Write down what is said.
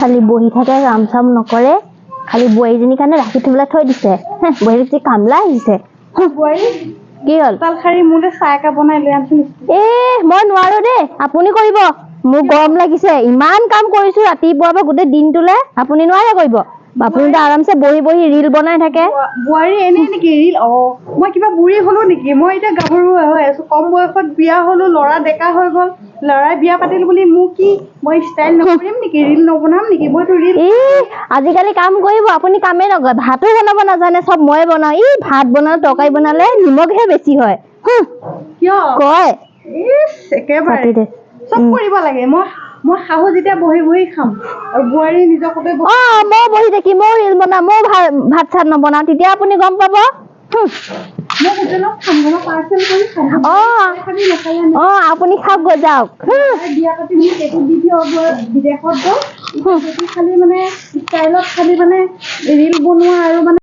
খালি বহি থাকে কাম চাম নকৰে খালি বুঢ়ীজনীৰ কাৰণে ৰাখি থবলৈ থৈ দিছে বুঢ়ী যে কামলা আহিছে বুঢ়ী কি হ'ল তাল খাৰি মোলে চাহ একাপ বনাই লৈ আনচোন মই নোৱাৰো দেই আপুনি কৰিব মোৰ গৰম লাগিছে ইমান কাম কৰিছো ৰাতিপুৱাৰ পৰা গোটেই দিনটোলে আপুনি নোৱাৰে কৰিব আপুনি তো আৰামছে বহি বহি ৰিল বনাই থাকে বুঢ়ী এনে নেকি ৰিল মই কিবা বুঢ়ী হলো নেকি মই এতিয়া গাভৰু হৈ আছো কম বয়সত বিয়া হলো ল'ৰা ডেকা হৈ গ'ল ল'ৰাই বিয়া পাতিল বুলি মোক কি মই ষ্টাইল নকৰিম নেকি ৰিল নবনাম নেকি মইতো ৰিল আজিকালি কাম কৰিব আপুনি কামে নকৰে ভাতো বনাব নাজানে চব ময়ে বনাও ভাত বনাও তৰকাৰী বনালে নিমখহে বেছি হয় কিয় কয় একেবাৰে চব কৰিব লাগে মই শাহু যেতিয়া বহি বহি খাম আৰু বোৱাৰী নিজকতে মই বহি দেখি মই ৰিল বনাম মই ভাত চাত নবনাও তেতিয়া আপুনি গম পাব মই হোটেলত খাম মই পাৰ্চেল কৰি খাম আপুনি খাওক গৈ যাওক বিয়া পাতি মোক এইটো দি দিয়ক বিদেশত গ'ল খালি মানে ষ্টাইলত খালি মানে ৰিল বনোৱা আৰু মানে